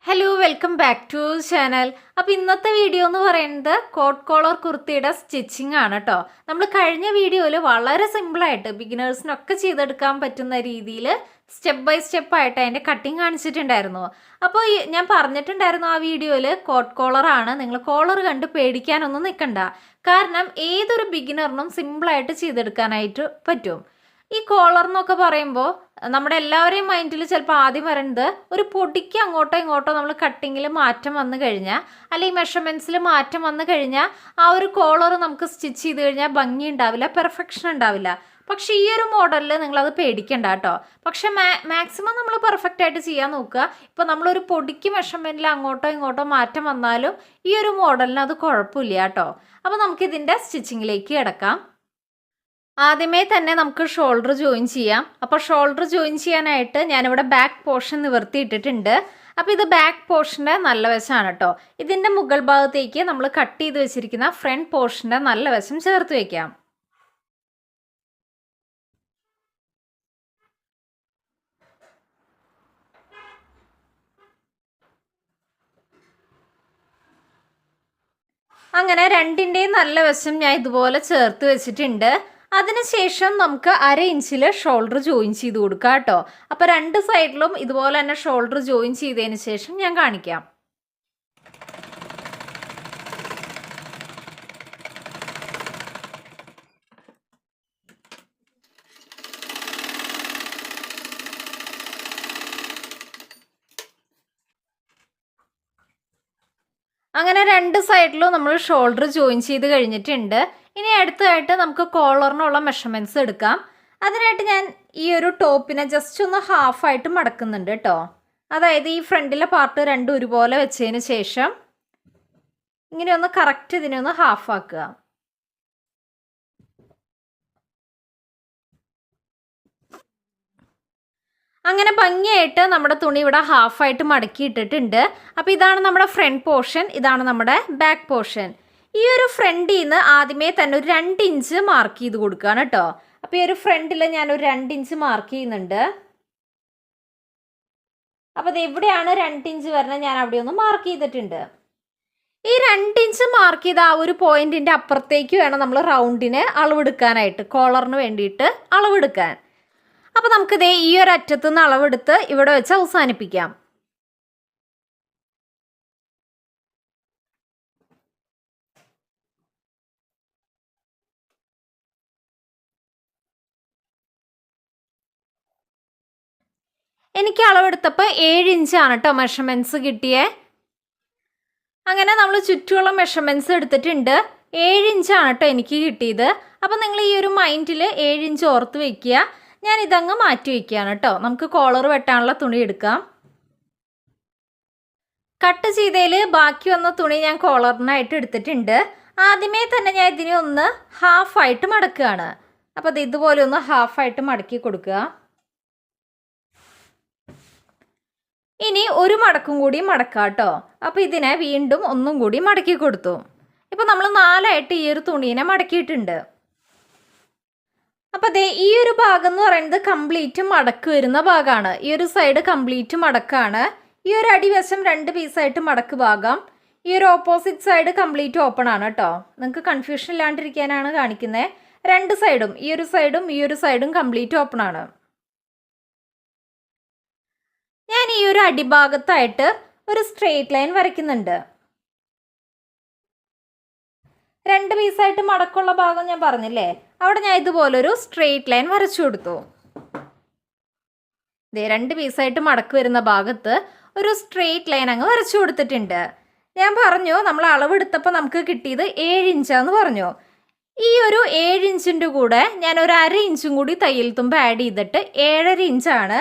Hello welcome back to channel. അപ്പോൾ ഇന്നത്തെ video എന്ന് പറയുന്നത് കോട്ട് കോളർ കുർത്തിയുടെ സ്റ്റിച്ചിങ് ആണ് കേട്ടോ. നമ്മൾ കഴിഞ്ഞ വീഡിയോയിൽ വളരെ സിമ്പിളായിട്ട് ബിഗിനേഴ്സിനൊക്കെ ചെയ്തെടുക്കാൻ പറ്റുന്ന രീതിയിൽ സ്റ്റെപ്പ് ബൈ സ്റ്റെപ്പ് ആയിട്ട് അതിൻ്റെ കട്ടിങ് കാണിച്ചിട്ടുണ്ടായിരുന്നു. അപ്പോൾ ഞാൻ പറഞ്ഞിട്ടുണ്ടായിരുന്നു ആ വീഡിയോയിൽ കോട്ട് കോളറാണ്, നിങ്ങൾ കോളർ കണ്ട് പേടിക്കാനൊന്നും നിൽക്കണ്ട. കാരണം ഏതൊരു ബിഗിനറിനും സിമ്പിളായിട്ട് ചെയ്തെടുക്കാനായിട്ട് പറ്റും. ഈ കോളർ എന്നൊക്കെ പറയുമ്പോൾ നമ്മുടെ എല്ലാവരെയും മൈൻഡിൽ ചിലപ്പോൾ ആദ്യം വരുന്നത് ഒരു പൊടിക്ക് അങ്ങോട്ടോ ഇങ്ങോട്ടോ നമ്മൾ കട്ടിങ്ങിൽ മാറ്റം വന്നു കഴിഞ്ഞാൽ, അല്ലെങ്കിൽ മെഷർമെൻറ്റ്സിൽ മാറ്റം വന്നു കഴിഞ്ഞാൽ ആ ഒരു കോളർ നമുക്ക് സ്റ്റിച്ച് ചെയ്ത് കഴിഞ്ഞാൽ ഭംഗി ഉണ്ടാവില്ല, പെർഫെക്ഷൻ ഉണ്ടാവില്ല. പക്ഷേ ഈ ഒരു മോഡലിൽ നിങ്ങളത് പേടിക്കണ്ട കേട്ടോ. പക്ഷെ മാക്സിമം നമ്മൾ പെർഫെക്റ്റ് ആയിട്ട് ചെയ്യാൻ നോക്കുക. ഇപ്പോൾ നമ്മളൊരു പൊടിക്ക് മെഷർമെൻറ്റിൽ അങ്ങോട്ടോ ഇങ്ങോട്ടോ മാറ്റം വന്നാലും ഈ ഒരു മോഡലിന് അത് കുഴപ്പമില്ല കേട്ടോ. അപ്പോൾ നമുക്കിതിൻ്റെ സ്റ്റിച്ചിങ്ങിലേക്ക് കിടക്കാം. ആദ്യമേ തന്നെ നമുക്ക് ഷോൾഡർ ജോയിൻ ചെയ്യാം. അപ്പോൾ ഷോൾഡർ ജോയിൻ ചെയ്യാനായിട്ട് ഞാനിവിടെ ബാക്ക് പോർഷൻ നിവർത്തിയിട്ടിട്ടുണ്ട്. അപ്പോൾ ഇത് ബാക്ക് പോർഷൻ്റെ നല്ല വശമാണ് കേട്ടോ. ഇതിൻ്റെ മുകൾ ഭാഗത്തേക്ക് നമ്മൾ കട്ട് ചെയ്ത് വെച്ചിരിക്കുന്ന ഫ്രണ്ട് പോർഷൻ്റെ നല്ല വശം ചേർത്ത് വയ്ക്കാം. അങ്ങനെ രണ്ടിൻ്റെയും നല്ല വശം ഞാൻ ഇതുപോലെ ചേർത്ത് വെച്ചിട്ടുണ്ട്. അതിനുശേഷം നമുക്ക് 1/2 ഇഞ്ചിൽ ഷോൾഡർ ജോയിൻ ചെയ്ത് കൊടുക്കാം കേട്ടോ. അപ്പോൾ രണ്ട് സൈഡിലും ഇതുപോലെ തന്നെ ഷോൾഡർ ജോയിൻ ചെയ്തതിന് ശേഷം ഞാൻ കാണിക്കാം. അങ്ങനെ രണ്ട് സൈഡിലും നമ്മൾ ഷോൾഡർ ജോയിൻ ചെയ്ത് കഴിഞ്ഞിട്ടുണ്ട്. ഇനി അടുത്തതായിട്ട് നമുക്ക് കോളറിനുള്ള മെഷർമെൻറ്റ്സ് എടുക്കാം. അതിനായിട്ട് ഞാൻ ഈ ഒരു ടോപ്പിനെ ജസ്റ്റ് ഒന്ന് ഹാഫായിട്ട് മടക്കുന്നുണ്ട് കേട്ടോ. അതായത് ഈ ഫ്രണ്ടിലെ പാർട്ട് രണ്ടും ഒരുപോലെ വെച്ചതിന് ശേഷം ഇങ്ങനെ ഒന്ന് കറക്റ്റ് ഇതിനെ ഒന്ന് ഹാഫാക്കുക. അങ്ങനെ ഭംഗിയായിട്ട് നമ്മുടെ തുണി ഇവിടെ ഹാഫായിട്ട് മടക്കി ഇട്ടിട്ടുണ്ട്. അപ്പോൾ ഇതാണ് നമ്മുടെ ഫ്രണ്ട് പോർഷൻ, ഇതാണ് നമ്മുടെ ബാക്ക് പോർഷൻ. ഈ ഒരു ഫ്രണ്ടിൽ നിന്ന് ആദ്യമേ തന്നെ ഒരു 2 ഇഞ്ച് മാർക്ക് ചെയ്ത് കൊടുക്കുകയാണ് കേട്ടോ. അപ്പോൾ ഈ ഒരു ഫ്രണ്ടിൽ ഞാനൊരു 2 ഇഞ്ച് മാർക്ക് ചെയ്യുന്നുണ്ട്. അപ്പോൾ അത് എവിടെയാണ് 2 ഇഞ്ച് വരുന്നത് ഞാൻ അവിടെ ഒന്ന് മാർക്ക് ചെയ്തിട്ടുണ്ട്. ഈ 2 ഇഞ്ച് മാർക്ക് ചെയ്ത ആ ഒരു പോയിന്റിൻ്റെ അപ്പുറത്തേക്ക് വേണം നമ്മൾ റൗണ്ടിന് അളവെടുക്കാനായിട്ട്, കോളറിന് വേണ്ടിയിട്ട് അളവെടുക്കാൻ. അപ്പോൾ നമുക്കിതേ ഈ ഒരു അറ്റത്തു നിന്ന് അളവെടുത്ത് ഇവിടെ വെച്ച് അവസാനിപ്പിക്കാം. എനിക്ക് അളവെടുത്തപ്പോൾ 7 ഇഞ്ചാണ് കേട്ടോ മെഷർമെൻറ്റ്സ് കിട്ടിയേ. അങ്ങനെ നമ്മൾ ചുറ്റുമുള്ള മെഷർമെൻറ്റ്സ് എടുത്തിട്ടുണ്ട്. 7 ഇഞ്ചാണ് കേട്ടോ എനിക്ക് കിട്ടിയത്. അപ്പോൾ നിങ്ങൾ ഈ ഒരു മൈൻഡിൽ 7 ഇഞ്ച് ഓർത്ത് വയ്ക്കുക. ഞാൻ ഇതങ്ങ് മാറ്റി വയ്ക്കുകയാണ് കേട്ടോ. നമുക്ക് കോളർ വെട്ടാനുള്ള തുണി എടുക്കാം. കട്ട് ചെയ്തതിൽ ബാക്കി വന്ന തുണി ഞാൻ കോളറിനായിട്ട് എടുത്തിട്ടുണ്ട്. ആദ്യമേ തന്നെ ഞാൻ ഇതിനെ ഒന്ന് ഹാഫായിട്ട് മടക്കുകയാണ്. അപ്പോൾ അത് ഇതുപോലെ ഒന്ന് ഹാഫായിട്ട് മടക്കി കൊടുക്കുക. ഇനി ഒരു മടക്കും കൂടി മടക്കാം കേട്ടോ. അപ്പോൾ ഇതിനെ വീണ്ടും ഒന്നും കൂടി മടക്കി കൊടുത്തു. ഇപ്പോൾ നമ്മൾ 4ആയിട്ട് ഈ ഒരു തുണീനെ മടക്കിയിട്ടുണ്ട്. അപ്പോൾ ദേ ഈ ഒരു ഭാഗം എന്ന് പറയുന്നത് കംപ്ലീറ്റ് മടക്ക് വരുന്ന ഭാഗമാണ്. ഈ ഒരു സൈഡ് കംപ്ലീറ്റ് മടക്കാണ്. ഈ ഒരു അടിവശം 2 പീസായിട്ട് മടക്ക് ഭാഗം. ഈ ഒരു ഓപ്പോസിറ്റ് സൈഡ് കംപ്ലീറ്റ് ഓപ്പൺ ആണ് കേട്ടോ. നിങ്ങൾക്ക് കൺഫ്യൂഷൻ ഇല്ലാണ്ടിരിക്കാനാണ് കാണിക്കുന്നത്. രണ്ട് സൈഡും, ഈ ഒരു സൈഡും കംപ്ലീറ്റ് ഓപ്പൺ ആണ്. ഞാൻ ഈ ഒരു അടിഭാഗത്തായിട്ട് ഒരു സ്ട്രെയിറ്റ് ലൈൻ വരയ്ക്കുന്നുണ്ട്. 2 പീസായിട്ട് മടക്കുള്ള ഭാഗം ഞാൻ പറഞ്ഞില്ലേ, അവിടെ ഞാൻ ഇതുപോലൊരു സ്ട്രെയിറ്റ് ലൈൻ വരച്ചു കൊടുത്തു. ഇതേ 2 പീസായിട്ട് മടക്ക് വരുന്ന ഭാഗത്ത് ഒരു സ്ട്രെയിറ്റ് ലൈൻ അങ്ങ് വരച്ചു കൊടുത്തിട്ടുണ്ട്. ഞാൻ പറഞ്ഞു നമ്മൾ അളവെടുത്തപ്പോൾ നമുക്ക് കിട്ടിയത് 7 ഇഞ്ചാന്ന് പറഞ്ഞു. ഈ ഒരു 7 ഇഞ്ചിൻ്റെ കൂടെ ഞാൻ ഒരു 1/2 ഇഞ്ചും കൂടി തയ്യൽ തുമ്പ് ആഡ് ചെയ്തിട്ട് 7.5 ഇഞ്ചാണ്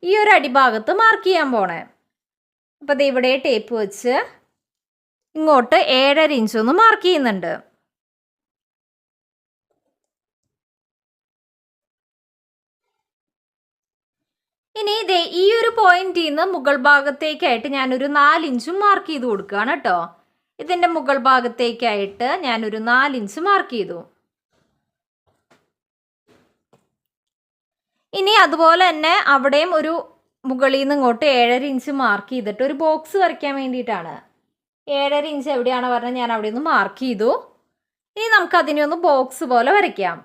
ഈ ഒരു അടിഭാഗത്ത് മാർക്ക് ചെയ്യാൻ പോണേ. അപ്പോൾ അത് ഇവിടെ ടേപ്പ് വെച്ച് ഇങ്ങോട്ട് 7.5 ഇഞ്ചൊന്ന് മാർക്ക് ചെയ്യുന്നുണ്ട്. ഇനി ഇതേ ഈ ഒരു പോയിന്റിൽ നിന്ന് മുകൾ ഭാഗത്തേക്കായിട്ട് ഞാനൊരു 4 ഇഞ്ചും മാർക്ക് ചെയ്ത് കൊടുക്കുകയാണ് കേട്ടോ. ഇതിൻ്റെ മുകൾ ഭാഗത്തേക്കായിട്ട് ഞാനൊരു 4 ഇഞ്ച് മാർക്ക് ചെയ്തു. ഇനി അതുപോലെ തന്നെ അവിടെയും ഒരു മുകളിൽ നിന്ന് ഇങ്ങോട്ട് 7.5 ഇഞ്ച് മാർക്ക് ചെയ്തിട്ട് ഒരു ബോക്സ് വരയ്ക്കാൻ വേണ്ടിയിട്ടാണ്. 7.5 ഇഞ്ച് എവിടെയാണ് പറഞ്ഞാൽ ഞാൻ അവിടെ ഒന്ന് മാർക്ക് ചെയ്തു. ഇനി നമുക്ക് അതിനെ ഒന്ന് ബോക്സ് പോലെ വരയ്ക്കാം.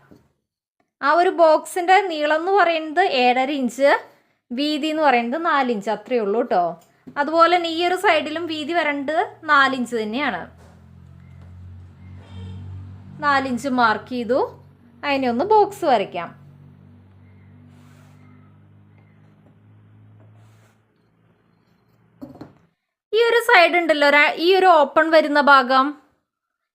ആ ഒരു ബോക്സിൻ്റെ നീളം എന്ന് പറയുന്നത് 7.5 ഇഞ്ച്, വീതി എന്ന് പറയുന്നത് 4 ഇഞ്ച്, അത്രയേ ഉള്ളൂ കേട്ടോ. അതുപോലെ തന്നെ ഈ ഒരു സൈഡിലും വീതി വരേണ്ടത് 4 ഇഞ്ച് തന്നെയാണ്. 4 ഇഞ്ച് മാർക്ക് ചെയ്തു. അതിനെ ഒന്ന് ബോക്സ് വരയ്ക്കാം. ഈ ഒരു സൈഡ് ഉണ്ടല്ലോ, ഈ ഒരു ഓപ്പൺ വരുന്ന ഭാഗം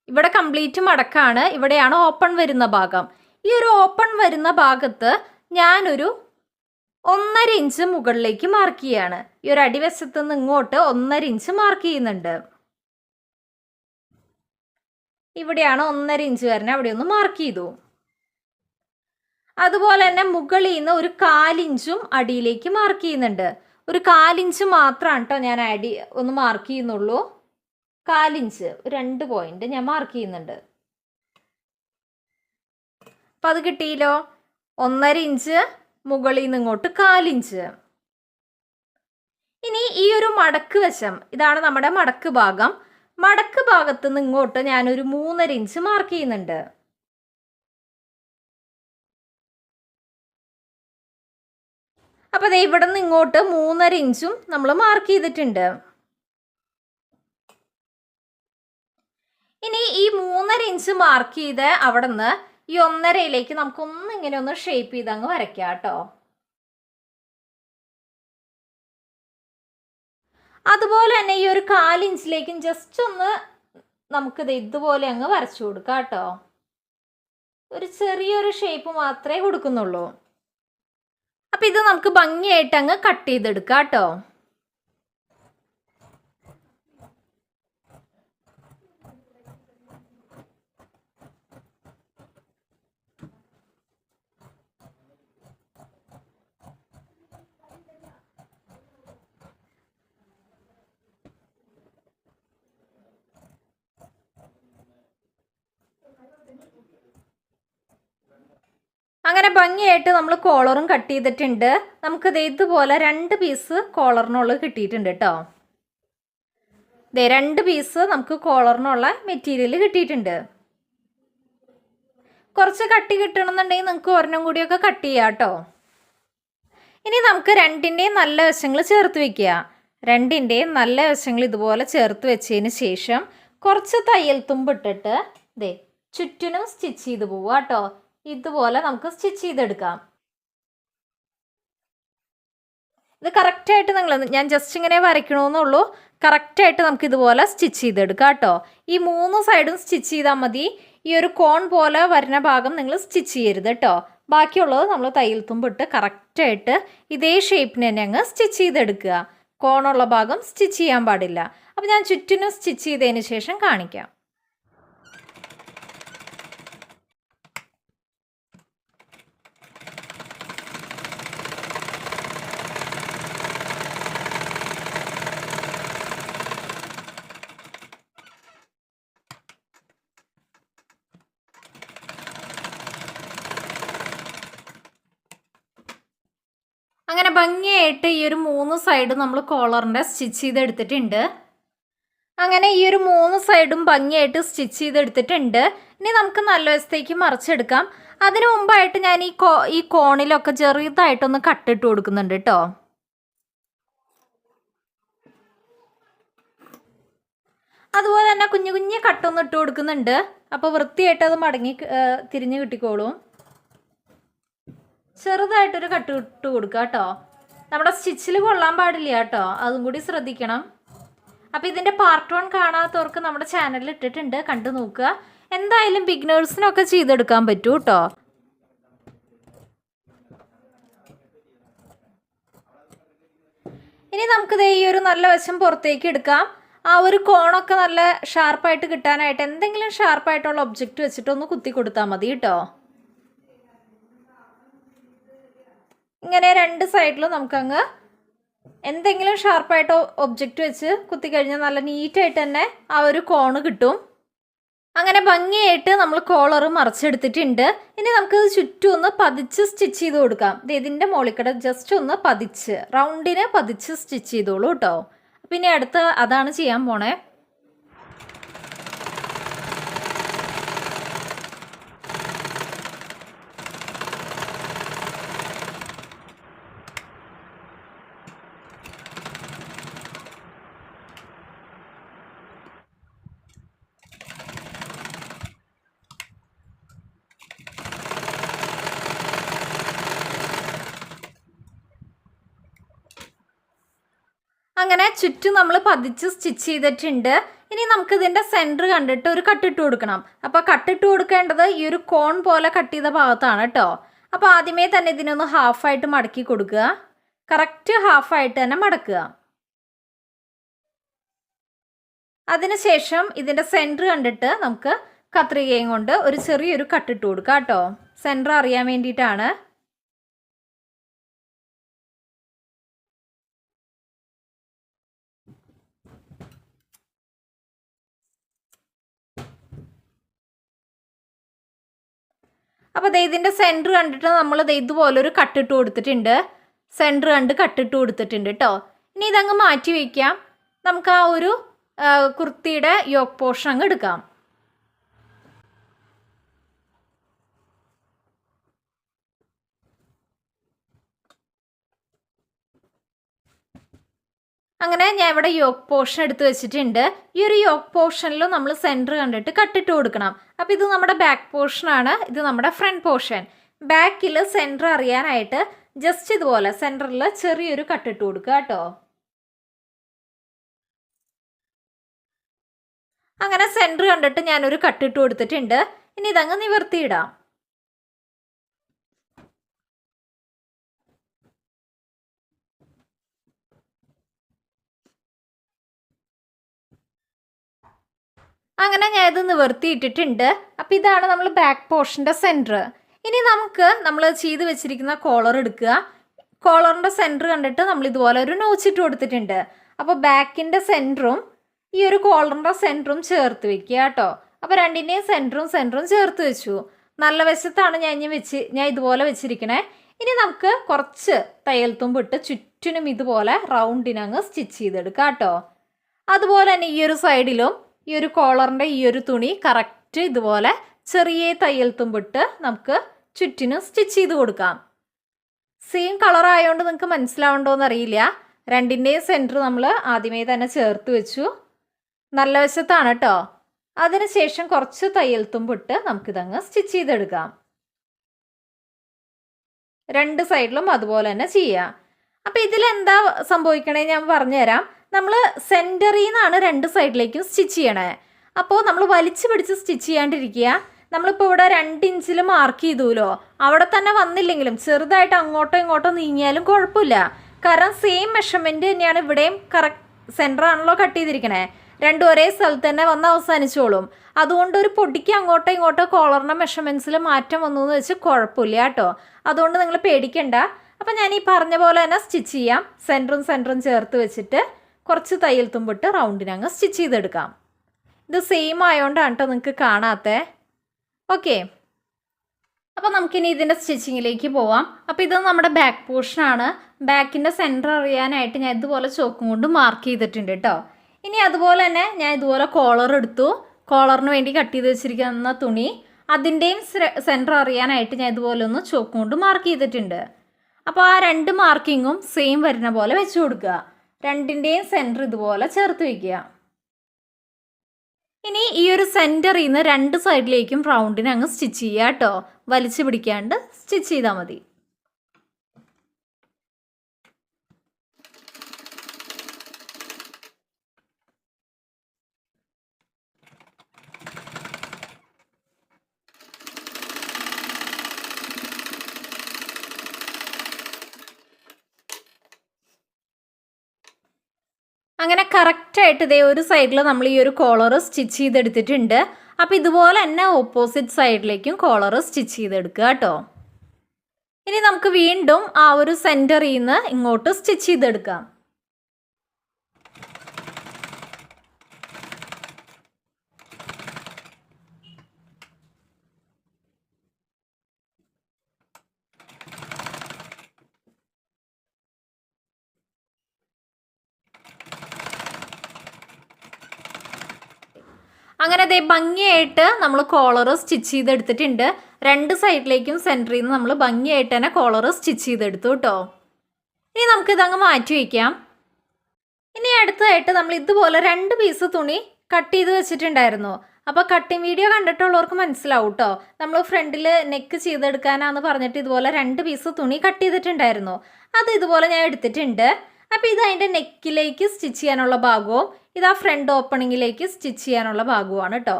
ഇവിടെ കംപ്ലീറ്റ് മടക്കാണ്, ഇവിടെയാണ് ഓപ്പൺ വരുന്ന ഭാഗം. ഈ ഒരു ഓപ്പൺ വരുന്ന ഭാഗത്ത് ഞാനൊരു 1.5 ഇഞ്ച് മുകളിലേക്ക് മാർക്ക് ചെയ്യാണ്. ഈ ഒരു അടിവശത്ത് നിന്ന് ഇങ്ങോട്ട് 1.5 ഇഞ്ച് മാർക്ക് ചെയ്യുന്നുണ്ട്. ഇവിടെയാണ് 1.5 ഇഞ്ച് വരുന്നത്, അവിടെ ഒന്ന് മാർക്ക് ചെയ്തു. അതുപോലെ തന്നെ മുകളിൽ നിന്ന് ഒരു 1/4 ഇഞ്ചും അടിയിലേക്ക് മാർക്ക് ചെയ്യുന്നുണ്ട്. ഒരു 1/4 ഇഞ്ച് മാത്രമാണ് കേട്ടോ ഞാൻ ഒന്ന് മാർക്ക് ചെയ്യുന്നുള്ളൂ. 1/4 ഇഞ്ച് 2 പോയിന്റ് ഞാൻ മാർക്ക് ചെയ്യുന്നുണ്ട്. അപ്പം അത് കിട്ടിയല്ലോ. 1.5 ഇഞ്ച് മുകളിൽ നിന്ന് ഇങ്ങോട്ട് 1/4 ഇഞ്ച്. ഇനി ഈ ഒരു മടക്ക് വശം, ഇതാണ് നമ്മുടെ മടക്ക് ഭാഗം. മടക്ക് ഭാഗത്ത് നിന്ന് ഇങ്ങോട്ട് ഞാനൊരു 3.5 ഇഞ്ച് മാർക്ക് ചെയ്യുന്നുണ്ട്. അപ്പോൾ ദേ ഇവിടെ നിന്ന് ഇങ്ങോട്ട് 3.5 ഇഞ്ചും നമ്മൾ മാർക്ക് ചെയ്തിട്ടുണ്ട്. ഇനി ഈ 3.5 ഇഞ്ച് മാർക്ക് ചെയ്ത് അവിടെ നിന്ന് ഈ 1.5യിലേക്ക് നമുക്കൊന്ന് ഇങ്ങനെ ഒന്ന് ഷേപ്പ് ചെയ്ത് അങ്ങ് വരയ്ക്കാം കേട്ടോ. അതുപോലെ തന്നെ ഈ ഒരു 1/4 ഇഞ്ചിലേക്കും ജസ്റ്റ് ഒന്ന് നമുക്കിത് ഇതുപോലെ അങ്ങ് വരച്ചു കൊടുക്കാം കേട്ടോ. ഒരു ചെറിയൊരു ഷേപ്പ് മാത്രമേ കൊടുക്കുന്നുള്ളൂ. അപ്പം ഇത് നമുക്ക് ഭംഗിയായിട്ട് അങ്ങ് കട്ട് ചെയ്തെടുക്കാം കേട്ടോ. അങ്ങനെ ഭംഗിയായിട്ട് നമ്മൾ കോളറും കട്ട് ചെയ്തിട്ടുണ്ട്. നമുക്കിത് ഇതുപോലെ 2 പീസ് കോളറിനുള്ളത് കിട്ടിയിട്ടുണ്ട് കേട്ടോ. ഇതേ 2 പീസ് നമുക്ക് കോളറിനുള്ള മെറ്റീരിയൽ കിട്ടിയിട്ടുണ്ട്. കുറച്ച് കട്ടി കിട്ടണമെന്നുണ്ടെങ്കിൽ നിങ്ങൾക്ക് ഒരെണ്ണം കൂടിയൊക്കെ കട്ട് ചെയ്യാം കേട്ടോ. ഇനി നമുക്ക് 2ൻ്റെയും നല്ല വശങ്ങൾ ചേർത്ത് വയ്ക്കുക. 2ൻ്റെയും നല്ല വശങ്ങൾ ഇതുപോലെ ചേർത്ത് വെച്ചതിന് ശേഷം കുറച്ച് തയ്യൽ തുമ്പിട്ടിട്ട് ദേ ചുറ്റിനും സ്റ്റിച്ച് ചെയ്ത് പോവുക കേട്ടോ. ഇതുപോലെ നമുക്ക് സ്റ്റിച്ച് ചെയ്തെടുക്കാം. ഇത് കറക്റ്റായിട്ട് ഞാൻ ജസ്റ്റ് ഇങ്ങനെ വരയ്ക്കണമെന്നുള്ളൂ. കറക്റ്റായിട്ട് നമുക്ക് ഇതുപോലെ സ്റ്റിച്ച് ചെയ്തെടുക്കാം കേട്ടോ. ഈ 3 സൈഡും സ്റ്റിച്ച് ചെയ്താൽ മതി. ഈ ഒരു കോൺ പോലെ വരുന്ന ഭാഗം നിങ്ങൾ സ്റ്റിച്ച് ചെയ്യരുത് കേട്ടോ. ബാക്കിയുള്ളത് നമ്മൾ തയ്യൽ തുമ്പിട്ട് കറക്റ്റായിട്ട് ഇതേ ഷേപ്പിന് തന്നെ അങ്ങ് സ്റ്റിച്ച് ചെയ്തെടുക്കുക. കോണുള്ള ഭാഗം സ്റ്റിച്ച് ചെയ്യാൻ പാടില്ല. അപ്പോൾ ഞാൻ ചുറ്റിനും സ്റ്റിച്ച് ചെയ്തതിന് ശേഷം കാണിക്കാം. അങ്ങനെ ഭംഗിയായിട്ട് ഈ ഒരു 3 സൈഡും നമ്മൾ കോളറിൻ്റെ സ്റ്റിച്ച് ചെയ്തെടുത്തിട്ടുണ്ട്. അങ്ങനെ ഈ ഒരു 3 സൈഡും ഭംഗിയായിട്ട് സ്റ്റിച്ച് ചെയ്തെടുത്തിട്ടുണ്ട്. ഇനി നമുക്ക് നല്ല വശത്തേക്ക് മറിച്ചെടുക്കാം. അതിനു മുമ്പായിട്ട് ഞാൻ ഈ കോണിലൊക്കെ ചെറുതായിട്ടൊന്ന് കട്ടിട്ട് കൊടുക്കുന്നുണ്ട് കേട്ടോ. അതുപോലെ തന്നെ കുഞ്ഞു കുഞ്ഞു കട്ടൊന്ന് ഇട്ട് കൊടുക്കുന്നുണ്ട്. അപ്പോൾ വൃത്തിയായിട്ട് അത് മടങ്ങി തിരിഞ്ഞ് കിട്ടിക്കോളും. ചെറുതായിട്ടൊരു കട്ട് ഇട്ട് കൊടുക്കുക കേട്ടോ. നമ്മുടെ സ്റ്റിച്ചിൽ കൊള്ളാൻ പാടില്ല കേട്ടോ, അതും കൂടി ശ്രദ്ധിക്കണം. അപ്പോൾ ഇതിൻ്റെ പാർട്ട് 1 കാണാത്തവർക്ക് നമ്മുടെ ചാനലിൽ ഇട്ടിട്ടുണ്ട്, കണ്ടു നോക്കുക. എന്തായാലും ബിഗിനേഴ്സിനൊക്കെ ചെയ്തെടുക്കാൻ പറ്റൂ കേട്ടോ. ഇനി നമുക്കിത് ഈ ഒരു നല്ല വശം പുറത്തേക്ക് എടുക്കാം. ആ ഒരു കോണൊക്കെ നല്ല ഷാർപ്പായിട്ട് കിട്ടാനായിട്ട് എന്തെങ്കിലും ഷാർപ്പായിട്ടുള്ള ഒബ്ജക്റ്റ് വെച്ചിട്ടൊന്ന് കുത്തി കൊടുത്താൽ മതി കേട്ടോ. ഇങ്ങനെ 2 സൈഡിലും നമുക്കങ്ങ് എന്തെങ്കിലും ഷാർപ്പായിട്ട് ഒബ്ജക്റ്റ് വെച്ച് കുത്തി കഴിഞ്ഞാൽ നല്ല നീറ്റായിട്ട് തന്നെ ആ ഒരു കോണ് കിട്ടും. അങ്ങനെ ഭംഗിയായിട്ട് നമ്മൾ കോളർ മറച്ചെടുത്തിട്ടുണ്ട്. ഇനി നമുക്കിത് ചുറ്റും ഒന്ന് പതിച്ച് സ്റ്റിച്ച് ചെയ്ത് കൊടുക്കാം. ഇതിൻ്റെ മുകളിൽക്കടെ ജസ്റ്റ് ഒന്ന് പതിച്ച് റൗണ്ടിന് പതിച്ച് സ്റ്റിച്ച് ചെയ്തോളൂ കേട്ടോ. പിന്നെ അടുത്ത് അതാണ് ചെയ്യാൻ പോണേ. അങ്ങനെ ചുറ്റും നമ്മൾ പതിച്ച് സ്റ്റിച്ച് ചെയ്തിട്ടുണ്ട്. ഇനി നമുക്കിതിൻ്റെ സെൻറ്റർ കണ്ടിട്ട് ഒരു കട്ടിട്ട് കൊടുക്കണം. അപ്പോൾ കട്ടിട്ട് കൊടുക്കേണ്ടത് ഈ ഒരു കോൺ പോലെ കട്ട് ചെയ്ത ഭാഗത്താണ് കേട്ടോ. അപ്പോൾ ആദ്യമേ തന്നെ ഇതിനൊന്ന് ഹാഫായിട്ട് മടക്കി കൊടുക്കുക. കറക്റ്റ് ഹാഫായിട്ട് തന്നെ മടക്കുക. അതിനുശേഷം ഇതിൻ്റെ സെൻറ്റർ കണ്ടിട്ട് നമുക്ക് കത്രികയും കൊണ്ട് ഒരു ചെറിയൊരു കട്ടിട്ട് കൊടുക്കുക കേട്ടോ. സെൻറ്റർ അറിയാൻ വേണ്ടിയിട്ടാണ്. അപ്പോൾ ഇതിൻ്റെ സെൻറ്റർ കണ്ടിട്ട് നമ്മൾ ഇതുപോലൊരു കട്ടിട്ട് കൊടുത്തിട്ടുണ്ട്. സെൻറ്റർ കണ്ട് കട്ടിട്ട് കൊടുത്തിട്ടുണ്ട് കേട്ടോ. ഇനി ഇതങ്ങ് മാറ്റി വയ്ക്കാം. നമുക്ക് ആ ഒരു കുർത്തിയുടെ യോക്ക് പോർഷൻ അങ്ങ് എടുക്കാം. അങ്ങനെ ഞാൻ ഇവിടെ യോക്ക് പോർഷൻ എടുത്ത് വെച്ചിട്ടുണ്ട്. ഈ ഒരു യോക്ക് പോർഷനിൽ നമ്മൾ സെൻറ്റർ കണ്ടിട്ട് കട്ടിട്ട് കൊടുക്കണം. അപ്പോൾ ഇത് നമ്മുടെ ബാക്ക് പോർഷനാണ്, ഇത് നമ്മുടെ ഫ്രണ്ട് പോർഷൻ. ബാക്കിൽ സെൻറ്റർ അറിയാനായിട്ട് ജസ്റ്റ് ഇതുപോലെ സെൻറ്ററിൽ ചെറിയൊരു കട്ടിട്ട് കൊടുക്കുക കേട്ടോ. അങ്ങനെ സെൻറ്റർ കണ്ടിട്ട് ഞാനൊരു കട്ടിട്ട് കൊടുത്തിട്ടുണ്ട്. ഇനി ഇതങ്ങ് നിവർത്തിയിടാം. അങ്ങനെ ഞാൻ ഇത് നിവർത്തിയിട്ടിട്ടുണ്ട്. അപ്പോൾ ഇതാണ് നമ്മൾ ബാക്ക് പോർഷൻ്റെ സെൻറ്റർ. ഇനി നമ്മൾ ചെയ്ത് വെച്ചിരിക്കുന്ന കോളർ എടുക്കുക. കോളറിൻ്റെ സെൻറ്റർ കണ്ടിട്ട് നമ്മൾ ഇതുപോലെ ഒരു നോച്ചിട്ട് കൊടുത്തിട്ടുണ്ട്. അപ്പോൾ ബാക്കിൻ്റെ സെൻറ്ററും ഈ ഒരു കോളറിൻ്റെ സെൻറ്ററും ചേർത്ത് വെക്കുക കേട്ടോ. അപ്പോൾ രണ്ടിൻ്റെയും സെൻറ്ററും ചേർത്ത് വെച്ചു. നല്ല വശത്താണ് ഞാൻ ഇതുപോലെ വെച്ചിരിക്കണേ. ഇനി നമുക്ക് കുറച്ച് തയ്യൽ തുമ്പിട്ട് ചുറ്റിനും ഇതുപോലെ റൗണ്ടിനങ്ങ് സ്റ്റിച്ച് ചെയ്തെടുക്കാം കേട്ടോ. അതുപോലെ തന്നെ ഈ ഒരു സൈഡിലും ഈ ഒരു കോളറിൻ്റെ ഈ ഒരു തുണി കറക്റ്റ് ഇതുപോലെ ചെറിയ തയ്യൽ തുമ്പിട്ട് നമുക്ക് ചുറ്റിനും സ്റ്റിച്ച് ചെയ്ത് കൊടുക്കാം. സെയിം കളർ ആയതുകൊണ്ട് നിങ്ങൾക്ക് മനസ്സിലാവുണ്ടോയെന്ന് അറിയില്ല. രണ്ടിൻ്റെയും സെൻറ്റർ നമ്മൾ ആദ്യമേ തന്നെ ചേർത്ത് വെച്ചു. നല്ല വശത്താണ് കേട്ടോ. അതിനുശേഷം കുറച്ച് തയ്യൽ തുമ്പിട്ട് നമുക്കിതങ്ങ് സ്റ്റിച്ച് ചെയ്തെടുക്കാം. രണ്ട് സൈഡിലും അതുപോലെ തന്നെ ചെയ്യാം. അപ്പോൾ ഇതിലെന്താ സംഭവിക്കണേ ഞാൻ പറഞ്ഞുതരാം. നമ്മൾ സെൻറ്ററിൽ നിന്നാണ് രണ്ട് സൈഡിലേക്കും സ്റ്റിച്ച് ചെയ്യണേ. അപ്പോൾ നമ്മൾ വലിച്ചു പിടിച്ച് സ്റ്റിച്ച് ചെയ്യാണ്ടിരിക്കുക. നമ്മളിപ്പോൾ ഇവിടെ 2 ഇഞ്ചിൽ മാർക്ക് ചെയ്തുല്ലോ, അവിടെ തന്നെ വന്നില്ലെങ്കിലും ചെറുതായിട്ട് അങ്ങോട്ടോ ഇങ്ങോട്ടോ നീങ്ങിയാലും കുഴപ്പമില്ല. കാരണം സെയിം മെഷർമെൻറ്റ് തന്നെയാണ് ഇവിടെയും. കറക്റ്റ് സെൻറ്റർ ആണല്ലോ കട്ട് ചെയ്തിരിക്കണേ. രണ്ടും ഒരേ സ്ഥലത്ത് തന്നെ വന്ന് അവസാനിച്ചോളും. അതുകൊണ്ട് ഒരു പൊടിക്ക് അങ്ങോട്ടോ ഇങ്ങോട്ടോ കോളറിൻ്റെ മെഷർമെൻറ്റ്സിൽ മാറ്റം വന്നു എന്ന് വെച്ച് കുഴപ്പമില്ല കേട്ടോ. അതുകൊണ്ട് നിങ്ങൾ പേടിക്കണ്ട. അപ്പം ഞാൻ ഈ പറഞ്ഞ പോലെ തന്നെ സ്റ്റിച്ച് ചെയ്യാം. സെൻറ്ററും ചേർത്ത് വെച്ചിട്ട് കുറച്ച് തയ്യൽ തുമ്പിട്ട് റൗണ്ടിനങ്ങ് സ്റ്റിച്ച് ചെയ്തെടുക്കാം. ഇത് സെയിം ആയതുകൊണ്ടാണ് കേട്ടോ നിങ്ങൾക്ക് കാണാത്തത്. ഓക്കെ, അപ്പോൾ നമുക്കിനി ഇതിൻ്റെ സ്റ്റിച്ചിങ്ങിലേക്ക് പോവാം. അപ്പോൾ ഇത് നമ്മുടെ ബാക്ക് പോർഷനാണ്. ബാക്കിൻ്റെ സെൻറ്റർ അറിയാനായിട്ട് ഞാൻ ഇതുപോലെ ചോക്കും കൊണ്ട് മാർക്ക് ചെയ്തിട്ടുണ്ട് കേട്ടോ. ഇനി അതുപോലെ തന്നെ ഞാൻ ഇതുപോലെ കോളർ എടുത്തു. കോളറിന് വേണ്ടി കട്ട് ചെയ്ത് വെച്ചിരിക്കുന്ന തുണി, അതിൻ്റെയും സെൻറ്റർ അറിയാനായിട്ട് ഞാൻ ഇതുപോലെ ഒന്ന് ചോക്കും കൊണ്ട് മാർക്ക് ചെയ്തിട്ടുണ്ട്. അപ്പോൾ ആ 2 മാർക്കിങ്ങും സെയിം വരുന്ന പോലെ വെച്ച് കൊടുക്കുക. രണ്ടിൻ്റെയും സെൻറ്റർ ഇതുപോലെ ചേർത്ത് വയ്ക്കുക. ഇനി ഈ ഒരു സെൻറ്ററിൽ നിന്ന് 2 സൈഡിലേക്കും റൗണ്ടിന് അങ്ങ് സ്റ്റിച്ച് ചെയ്യുക കേട്ടോ. വലിച്ചു പിടിക്കാണ്ട് സ്റ്റിച്ച് ചെയ്താൽ മതി. അങ്ങനെ കറക്റ്റായിട്ട് ഇതേ ഒരു സൈഡിൽ നമ്മൾ ഈ ഒരു കോളർ സ്റ്റിച്ച് ചെയ്തെടുത്തിട്ടുണ്ട്. അപ്പോൾ ഇതുപോലെ തന്നെ ഓപ്പോസിറ്റ് സൈഡിലേക്കും കോളർ സ്റ്റിച്ച് ചെയ്തെടുക്കുക കേട്ടോ. ഇനി നമുക്ക് വീണ്ടും ആ ഒരു സെൻറ്ററിൽ നിന്ന് ഇങ്ങോട്ട് സ്റ്റിച്ച് ചെയ്തെടുക്കാം. അങ്ങനെ ദേ ഭംഗിയായിട്ട് നമ്മൾ കോളർ സ്റ്റിച്ച് ചെയ്തെടുത്തിട്ടുണ്ട്. രണ്ട് സൈഡിലേക്കും സെൻറ്ററിൽ നിന്ന് നമ്മൾ ഭംഗിയായിട്ട് തന്നെ കോളർ സ്റ്റിച്ച് ചെയ്തെടുത്തു കേട്ടോ. ഇനി നമുക്കിതങ്ങ് മാറ്റി വയ്ക്കാം. ഇനി അടുത്തതായിട്ട് നമ്മൾ ഇതുപോലെ 2 പീസ് തുണി കട്ട് ചെയ്ത് വെച്ചിട്ടുണ്ടായിരുന്നു. അപ്പോൾ കട്ടിങ് വീഡിയോ കണ്ടിട്ടുള്ളവർക്ക് മനസ്സിലാവും കേട്ടോ. നമ്മൾ ഫ്രണ്ടിൽ നെക്ക് ചെയ്തെടുക്കാനാന്ന് പറഞ്ഞിട്ട് ഇതുപോലെ 2 പീസ് തുണി കട്ട് ചെയ്തിട്ടുണ്ടായിരുന്നു. അത് ഇതുപോലെ ഞാൻ എടുത്തിട്ടുണ്ട്. അപ്പോൾ ഇത് അതിൻ്റെ നെക്കിലേക്ക് സ്റ്റിച്ച് ചെയ്യാനുള്ള ഭാഗവും ഇത് ആ ഫ്രണ്ട് ഓപ്പണിങ്ങിലേക്ക് സ്റ്റിച്ച് ചെയ്യാനുള്ള ഭാഗവുമാണ് കേട്ടോ.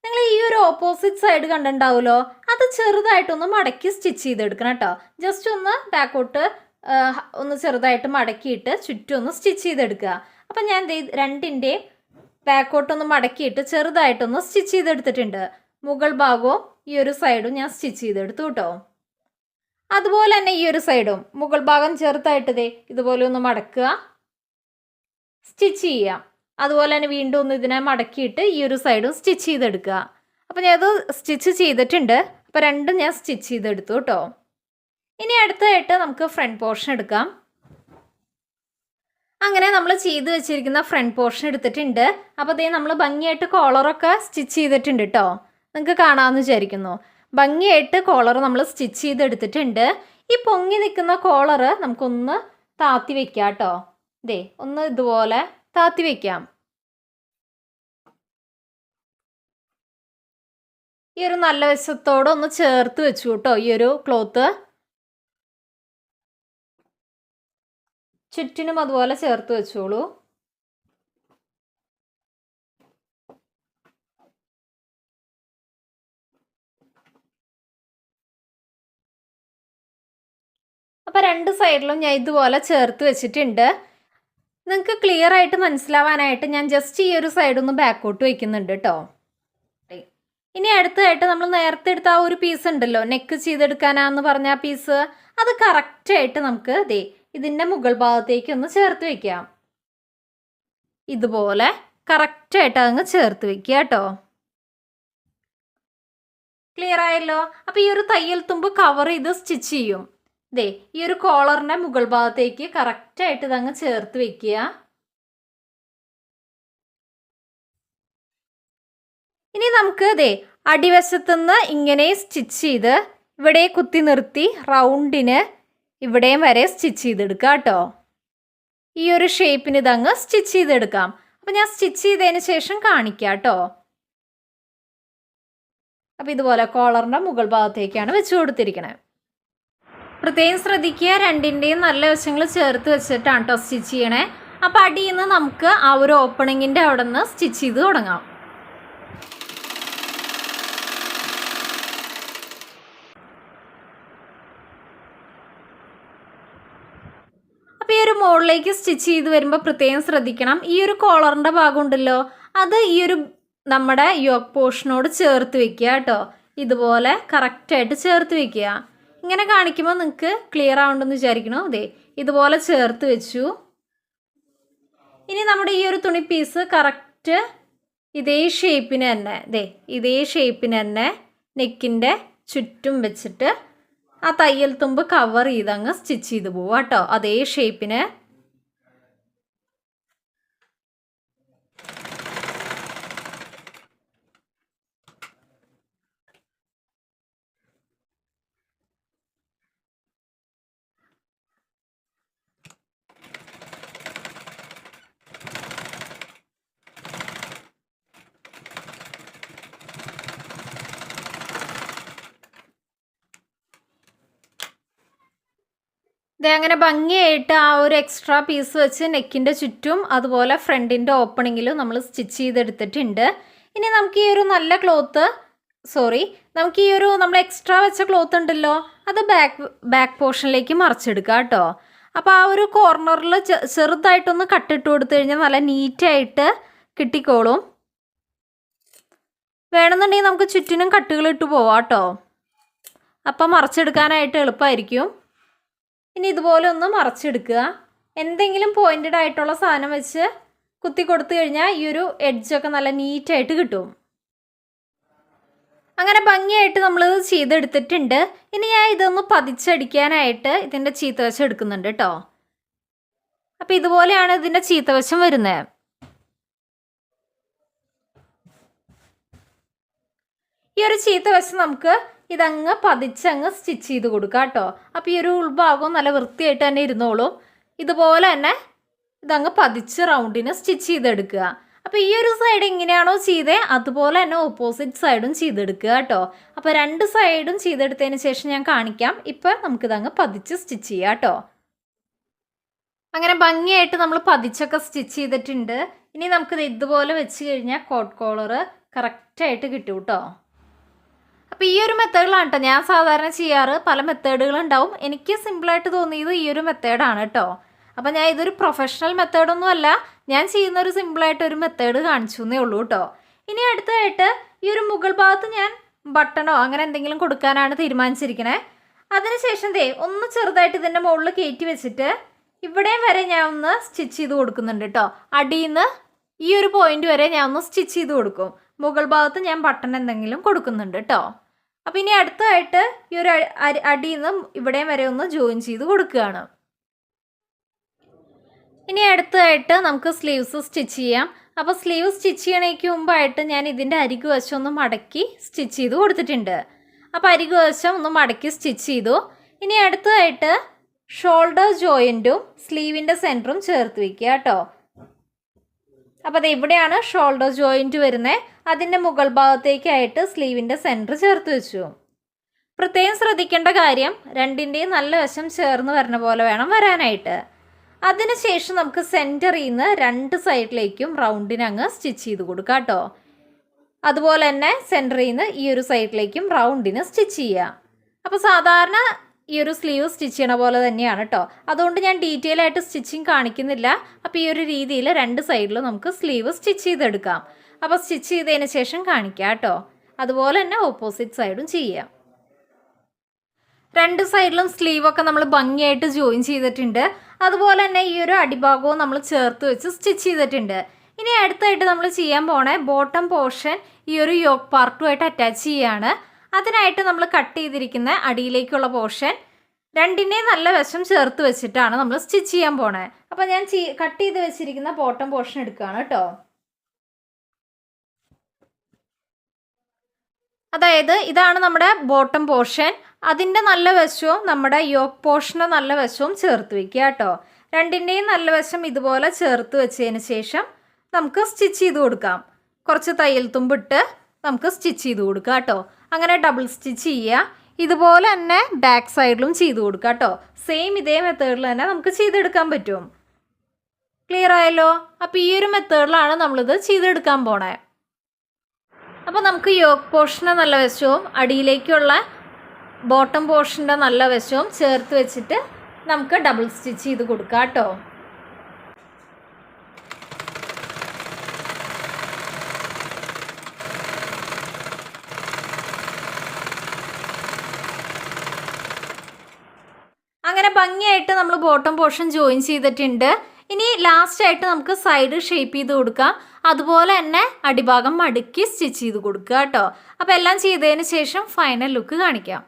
നിങ്ങൾ ഈ ഒരു ഓപ്പോസിറ്റ് സൈഡ് കണ്ടിട്ടുണ്ടാവുമല്ലോ, അത് ചെറുതായിട്ടൊന്ന് മടക്കി സ്റ്റിച്ച് ചെയ്തെടുക്കണം കേട്ടോ. ജസ്റ്റ് ഒന്ന് ബാക്കോട്ട് ഒന്ന് ചെറുതായിട്ട് മടക്കിയിട്ട് ചുറ്റും ഒന്ന് സ്റ്റിച്ച് ചെയ്തെടുക്കുക. അപ്പം ഞാൻ രണ്ടിൻ്റെയും ബാക്കോട്ടൊന്ന് മടക്കിയിട്ട് ചെറുതായിട്ടൊന്ന് സ്റ്റിച്ച് ചെയ്തെടുത്തിട്ടുണ്ട്. മുകൾ ഭാഗവും ഈ ഒരു സൈഡും ഞാൻ സ്റ്റിച്ച് ചെയ്തെടുത്തു കേട്ടോ. അതുപോലെ തന്നെ ഈ ഒരു സൈഡും മുകൾ ഭാഗം ചെറുതായിട്ട് ഇതുപോലെ ഒന്ന് മടക്കുക, സ്റ്റിച്ച് ചെയ്യാം. അതുപോലെ തന്നെ വീണ്ടും ഒന്ന് ഇതിനെ മടക്കിയിട്ട് ഈ ഒരു സൈഡും സ്റ്റിച്ച് ചെയ്തെടുക്കുക. അപ്പോൾ ഞാനത് സ്റ്റിച്ച് ചെയ്തിട്ടുണ്ട്. അപ്പോൾ രണ്ടും ഞാൻ സ്റ്റിച്ച് ചെയ്തെടുത്തു കേട്ടോ. ഇനി അടുത്തതായിട്ട് നമുക്ക് ഫ്രണ്ട് പോർഷൻ എടുക്കാം. അങ്ങനെ നമ്മൾ ചെയ്ത് വെച്ചിരിക്കുന്ന ഫ്രണ്ട് പോർഷൻ എടുത്തിട്ടുണ്ട്. അപ്പോൾ അതേ നമ്മൾ ഭംഗിയായിട്ട് കോളറൊക്കെ സ്റ്റിച്ച് ചെയ്തിട്ടുണ്ട് കേട്ടോ. നിങ്ങൾക്ക് കാണാമെന്ന് വിചാരിക്കുന്നു. ഭംഗിയായിട്ട് കോളർ നമ്മൾ സ്റ്റിച്ച് ചെയ്തെടുത്തിട്ടുണ്ട്. ഈ പൊങ്ങി നിൽക്കുന്ന കോളർ നമുക്കൊന്ന് താത്തി വെക്കാം കേട്ടോ. ഇതേ ഒന്ന് ഇതുപോലെ താത്തി വെക്കാം. ഈ ഒരു നല്ല വശത്തോടെ ഒന്ന് ചേർത്ത് വെച്ചു കേട്ടോ. ഈ ഒരു ക്ലോത്ത് ചുറ്റിനും അതുപോലെ ചേർത്ത് വെച്ചോളൂ. അപ്പോൾ രണ്ട് സൈഡിലും ഞാൻ ഇതുപോലെ ചേർത്ത് വെച്ചിട്ടുണ്ട്. നിങ്ങൾക്ക് ക്ലിയർ ആയിട്ട് മനസ്സിലാവാനായിട്ട് ഞാൻ ജസ്റ്റ് ഈ ഒരു സൈഡൊന്ന് ബാക്കോട്ട് വയ്ക്കുന്നുണ്ട് കേട്ടോ. ഇനി അടുത്തതായിട്ട് നമ്മൾ നേരത്തെ എടുത്ത ആ ഒരു പീസ് ഉണ്ടല്ലോ, നെക്ക് ചെയ്തെടുക്കാനാന്ന് പറഞ്ഞ ആ പീസ്, അത് കറക്റ്റായിട്ട് നമുക്ക് ഇതിൻ്റെ മുകൾ ഭാഗത്തേക്ക് ഒന്ന് ചേർത്ത് വയ്ക്കാം. ഇതുപോലെ കറക്റ്റായിട്ട് അതങ്ങ് ചേർത്ത് വയ്ക്കുക കേട്ടോ. ക്ലിയർ ആയല്ലോ. അപ്പോൾ ഈ ഒരു തയ്യൽ തുമ്പ് കവർ ചെയ്ത് സ്റ്റിച്ച് ചെയ്യും. ഈ ഒരു കോളറിൻ്റെ മുകൾ ഭാഗത്തേക്ക് കറക്റ്റായിട്ട് ഇതങ്ങ് ചേർത്ത് വെക്കുക. ഇനി നമുക്ക് അടിവശത്തുനിന്ന് ഇങ്ങനെ സ്റ്റിച്ച് ചെയ്ത് ഇവിടെ കുത്തി നിർത്തി റൗണ്ടിന് ഇവിടെയും വരെ സ്റ്റിച്ച് ചെയ്തെടുക്കാം കേട്ടോ. ഈ ഒരു ഷേപ്പിന് ഇതങ്ങ് സ്റ്റിച്ച് ചെയ്തെടുക്കാം. അപ്പം ഞാൻ സ്റ്റിച്ച് ചെയ്തതിന് ശേഷം കാണിക്കാം കേട്ടോ. അപ്പം ഇതുപോലെ കോളറിൻ്റെ മുകൾ ഭാഗത്തേക്കാണ് വെച്ച് കൊടുത്തിരിക്കണേ. പ്രത്യേകം ശ്രദ്ധിക്കുക, രണ്ടിൻ്റെയും നല്ല വശങ്ങൾ ചേർത്ത് വെച്ചിട്ടാണ് കേട്ടോ സ്റ്റിച്ച് ചെയ്യണേ. അപ്പം അടിയിൽ നിന്ന് നമുക്ക് ആ ഒരു ഓപ്പണിങ്ങിൻ്റെ അവിടെ നിന്ന് സ്റ്റിച്ച് ചെയ്ത് തുടങ്ങാം. അപ്പോൾ ഈ ഒരു മുകളിലേക്ക് സ്റ്റിച്ച് ചെയ്ത് വരുമ്പോൾ പ്രത്യേകം ശ്രദ്ധിക്കണം, ഈ ഒരു കോളറിൻ്റെ ഭാഗം ഉണ്ടല്ലോ, അത് ഈ ഒരു നമ്മുടെ യോക്ക് പോർഷനോട് ചേർത്ത് വെക്കുക കേട്ടോ. ഇതുപോലെ കറക്റ്റായിട്ട് ചേർത്ത് വെക്കുക. ഇങ്ങനെ കാണിക്കുമ്പോൾ നിങ്ങൾക്ക് ക്ലിയർ ആവുണ്ടെന്ന് വിചാരിക്കണോ. ഇതുപോലെ ചേർത്ത് വെച്ചു. ഇനി നമ്മുടെ ഈ ഒരു തുണി പീസ് കറക്റ്റ് ഇതേ ഷേപ്പിന് തന്നെ ഇതേ ഷേപ്പിന് തന്നെ നെക്കിൻ്റെ ചുറ്റും വെച്ചിട്ട് ആ തയ്യൽ തുമ്പ് കവർ ചെയ്ത് അങ്ങ് സ്റ്റിച്ച് ചെയ്ത് പോവാം കേട്ടോ. അതേ ഷേപ്പിന്. അങ്ങനെ ഭംഗിയായിട്ട് ആ ഒരു എക്സ്ട്രാ പീസ് വെച്ച് നെക്കിൻ്റെ ചുറ്റും അതുപോലെ ഫ്രണ്ടിൻ്റെ ഓപ്പണിങ്ങിലും നമ്മൾ സ്റ്റിച്ച് ചെയ്തെടുത്തിട്ടുണ്ട്. ഇനി നമുക്ക് ഈ ഒരു നല്ല ക്ലോത്ത് നമുക്ക് ഈ ഒരു നമ്മൾ എക്സ്ട്രാ വെച്ച ക്ലോത്ത് ഉണ്ടല്ലോ, അത് ബാക്ക് പോർഷനിലേക്ക് മറിച്ചെടുക്കാം കേട്ടോ. അപ്പോൾ ആ ഒരു കോർണറിൽ ചെറുതായിട്ടൊന്ന് കട്ടിട്ട് കൊടുത്തു കഴിഞ്ഞാൽ നല്ല നീറ്റായിട്ട് കിട്ടിക്കോളും. വേണമെന്നുണ്ടെങ്കിൽ നമുക്ക് ചുറ്റിനും കട്ടുകളിട്ട് പോവാം കേട്ടോ. അപ്പം മറിച്ചെടുക്കാനായിട്ട് എളുപ്പമായിരിക്കും. ഇനി ഇതുപോലെ ഒന്ന് മറച്ചെടുക്കുക. എന്തെങ്കിലും പോയിൻറ്റഡ് ആയിട്ടുള്ള സാധനം വെച്ച് കുത്തി കൊടുത്തു കഴിഞ്ഞാൽ ഈ ഒരു എഡ്ജൊക്കെ നല്ല നീറ്റായിട്ട് കിട്ടും. അങ്ങനെ ഭംഗിയായിട്ട് നമ്മളിത് ചെയ്തെടുത്തിട്ടുണ്ട്. ഇനി ഞാൻ ഇതൊന്ന് പതിച്ചടിക്കാനായിട്ട് ഇതിൻ്റെ ചീത്തവശം എടുക്കുന്നുണ്ട് കേട്ടോ. അപ്പോൾ ഇതുപോലെയാണ് ഇതിൻ്റെ ചീത്തവശം വരുന്നത്. ഈ ഒരു ചീത്ത വശം നമുക്ക് ഇതങ്ങ് പതിച്ചങ്ങ് സ്റ്റിച്ച് ചെയ്ത് കൊടുക്കാം കേട്ടോ. അപ്പോൾ ഈ ഒരു ഉൾഭാഗവും നല്ല വൃത്തിയായിട്ട് തന്നെ ഇരുന്നോളും. ഇതുപോലെ തന്നെ ഇതങ്ങ് പതിച്ച് റൗണ്ടിന് സ്റ്റിച്ച് ചെയ്തെടുക്കുക. അപ്പോൾ ഈ ഒരു സൈഡ് എങ്ങനെയാണോ ചെയ്തേ അതുപോലെ തന്നെ ഓപ്പോസിറ്റ് സൈഡും ചെയ്തെടുക്കുക കേട്ടോ. അപ്പോൾ രണ്ട് സൈഡും ചെയ്തെടുത്തതിന് ശേഷം ഞാൻ കാണിക്കാം. ഇപ്പോൾ നമുക്കിതങ്ങ് പതിച്ച് സ്റ്റിച്ച് ചെയ്യാം കേട്ടോ. അങ്ങനെ ഭംഗിയായിട്ട് നമ്മൾ പതിച്ചൊക്കെ സ്റ്റിച്ച് ചെയ്തിട്ടുണ്ട്. ഇനി നമുക്കിത് ഇതുപോലെ വെച്ച് കഴിഞ്ഞാൽ കോട്ട് കോളർ കറക്റ്റായിട്ട് കിട്ടും കേട്ടോ. അപ്പോൾ ഈ ഒരു മെത്തേഡിലാണ് കേട്ടോ ഞാൻ സാധാരണ ചെയ്യാറ്. പല മെത്തേഡുകളുണ്ടാവും. എനിക്ക് സിമ്പിളായിട്ട് തോന്നിയത് ഈ ഒരു മെത്തേഡാണ് കേട്ടോ. അപ്പോൾ ഞാൻ ഇതൊരു പ്രൊഫഷണൽ മെത്തേഡൊന്നും അല്ല, ഞാൻ ചെയ്യുന്നൊരു സിമ്പിളായിട്ടൊരു മെത്തേഡ് കാണിച്ചു എന്നേ ഉള്ളൂ കേട്ടോ. ഇനി അടുത്തായിട്ട് ഈ ഒരു മുകൾ ഭാഗത്ത് ഞാൻ ബട്ടണോ അങ്ങനെ എന്തെങ്കിലും കൊടുക്കാനാണ് തീരുമാനിച്ചിരിക്കണേ. അതിനുശേഷം ഒന്ന് ചെറുതായിട്ട് ഇതിൻ്റെ മുകളിൽ കയറ്റി വെച്ചിട്ട് ഇവിടെയും വരെ ഞാൻ ഒന്ന് സ്റ്റിച്ച് ചെയ്ത് കൊടുക്കുന്നുണ്ട് കേട്ടോ. അടിയിൽ നിന്ന് ഈ ഒരു പോയിന്റ് വരെ ഞാൻ ഒന്ന് സ്റ്റിച്ച് ചെയ്ത് കൊടുക്കും. മുകൾ ഭാഗത്ത് ഞാൻ ബട്ടൺ എന്തെങ്കിലും കൊടുക്കുന്നുണ്ട് കേട്ടോ. അപ്പോൾ ഇനി അടുത്തായിട്ട് ഈ ഒരു അടിയിൽ നിന്ന് ഇവിടെയും വരെ ഒന്ന് ജോയിൻ ചെയ്ത് കൊടുക്കുകയാണ്. ഇനി അടുത്തായിട്ട് നമുക്ക് സ്ലീവ്സ് സ്റ്റിച്ച് ചെയ്യാം. അപ്പോൾ സ്ലീവ് സ്റ്റിച്ച് ചെയ്യണേക്ക് മുമ്പായിട്ട് ഞാൻ ഇതിൻ്റെ അരികു വശം ഒന്ന് മടക്കി സ്റ്റിച്ച് ചെയ്ത് കൊടുത്തിട്ടുണ്ട്. അപ്പോൾ അരികു വശം ഒന്ന് മടക്കി സ്റ്റിച്ച് ചെയ്തു. ഇനി അടുത്തതായിട്ട് ഷോൾഡർ ജോയിൻറ്റും സ്ലീവിൻ്റെ സെൻറ്ററും ചേർത്ത് വയ്ക്കുക കേട്ടോ. അപ്പോൾ അത് ഇവിടെയാണ് ഷോൾഡർ ജോയിൻറ്റ് വരുന്നത്. അതിൻ്റെ മുകൾ ഭാഗത്തേക്കായിട്ട് സ്ലീവിൻ്റെ സെൻറ്റർ ചേർത്ത് വെച്ചു. പ്രത്യേകം ശ്രദ്ധിക്കേണ്ട കാര്യം രണ്ടിൻ്റെയും നല്ല വശം ചേർന്ന് വരുന്ന പോലെ വേണം വരാനായിട്ട്. അതിനുശേഷം നമുക്ക് സെൻറ്ററിൽ നിന്ന് രണ്ട് സൈഡിലേക്കും റൗണ്ടിനങ്ങ് സ്റ്റിച്ച് ചെയ്ത് കൊടുക്കാം കേട്ടോ. അതുപോലെ തന്നെ സെൻറ്ററിൽ നിന്ന് ഈ ഒരു സൈഡിലേക്കും റൗണ്ടിന് സ്റ്റിച്ച് ചെയ്യുക. അപ്പോൾ സാധാരണ ഈ ഒരു സ്ലീവ് സ്റ്റിച്ച് ചെയ്യണ പോലെ തന്നെയാണ് കേട്ടോ. അതുകൊണ്ട് ഞാൻ ഡീറ്റെയിൽ ആയിട്ട് സ്റ്റിച്ചിങ് കാണിക്കുന്നില്ല. അപ്പോൾ ഈ ഒരു രീതിയിൽ രണ്ട് സൈഡിലും നമുക്ക് സ്ലീവ് സ്റ്റിച്ച് ചെയ്തെടുക്കാം. അപ്പോൾ സ്റ്റിച്ച് ചെയ്തതിന് ശേഷം കാണിക്കാം കേട്ടോ. അതുപോലെ തന്നെ ഓപ്പോസിറ്റ് സൈഡും ചെയ്യാം. രണ്ട് സൈഡിലും സ്ലീവൊക്കെ നമ്മൾ ഭംഗിയായിട്ട് ജോയിൻ ചെയ്തിട്ടുണ്ട്. അതുപോലെ തന്നെ ഈ ഒരു അടിഭാഗവും നമ്മൾ ചേർത്ത് വെച്ച് സ്റ്റിച്ച് ചെയ്തിട്ടുണ്ട്. ഇനി അടുത്തായിട്ട് നമ്മൾ ചെയ്യാൻ പോണേ ബോട്ടം പോർഷൻ ഈ ഒരു യോക്ക് പാർട്ടുമായിട്ട് അറ്റാച്ച് ചെയ്യാണ്. അതിനായിട്ട് നമ്മൾ കട്ട് ചെയ്തിരിക്കുന്ന അടിയിലേക്കുള്ള പോർഷൻ രണ്ടിൻ്റെയും നല്ല വശം ചേർത്ത് വെച്ചിട്ടാണ് നമ്മൾ സ്റ്റിച്ച് ചെയ്യാൻ പോണേ. അപ്പോൾ ഞാൻ കട്ട് ചെയ്ത് വെച്ചിരിക്കുന്ന ബോട്ടം പോർഷൻ എടുക്കുകയാണ് കേട്ടോ. അതായത് ഇതാണ് നമ്മുടെ ബോട്ടം പോർഷൻ. അതിൻ്റെ നല്ല വശവും നമ്മുടെ യോക്ക് പോർഷൻ്റെ നല്ല വശവും ചേർത്ത് വയ്ക്കുക കേട്ടോ. രണ്ടിൻ്റെയും നല്ല വശം ഇതുപോലെ ചേർത്ത് വെച്ചതിന് ശേഷം നമുക്ക് സ്റ്റിച്ച് ചെയ്ത് കൊടുക്കാം. കുറച്ച് തയ്യൽ തുമ്പിട്ട് നമുക്ക് സ്റ്റിച്ച് ചെയ്ത് കൊടുക്കാം കേട്ടോ. അങ്ങനെ ഡബിൾ സ്റ്റിച്ച് ചെയ്യുക. ഇതുപോലെ തന്നെ ബാക്ക് സൈഡിലും ചെയ്ത് കൊടുക്കുക കേട്ടോ. സെയിം ഇതേ മെത്തേഡിൽ തന്നെ നമുക്ക് ചെയ്തെടുക്കാൻ പറ്റും. ക്ലിയർ ആയല്ലോ? അപ്പോൾ ഈ ഒരു മെത്തേഡിലാണ് നമ്മളിത് ചെയ്തെടുക്കാൻ പോണേ. അപ്പോൾ നമുക്ക് യോക്ക് പോർഷൻ്റെ നല്ല വശവും അടിയിലേക്കുള്ള ബോട്ടം പോർഷൻ്റെ നല്ല വശവും ചേർത്ത് വെച്ചിട്ട് നമുക്ക് ഡബിൾ സ്റ്റിച്ച് ചെയ്ത് കൊടുക്കാം കേട്ടോ. അങ്ങനെ ഭംഗിയായിട്ട് നമ്മൾ ബോട്ടം പോർഷൻ ജോയിൻ ചെയ്തിട്ടുണ്ട്. ഇനി ലാസ്റ്റായിട്ട് നമുക്ക് സൈഡ് ഷേപ്പ് ചെയ്ത് കൊടുക്കാം. അതുപോലെ തന്നെ അടിഭാഗം മടക്കി സ്റ്റിച്ച് ചെയ്ത് കൊടുക്കുക കേട്ടോ. അപ്പോൾ എല്ലാം ചെയ്തതിന് ശേഷം ഫൈനൽ ലുക്ക് കാണിക്കാം.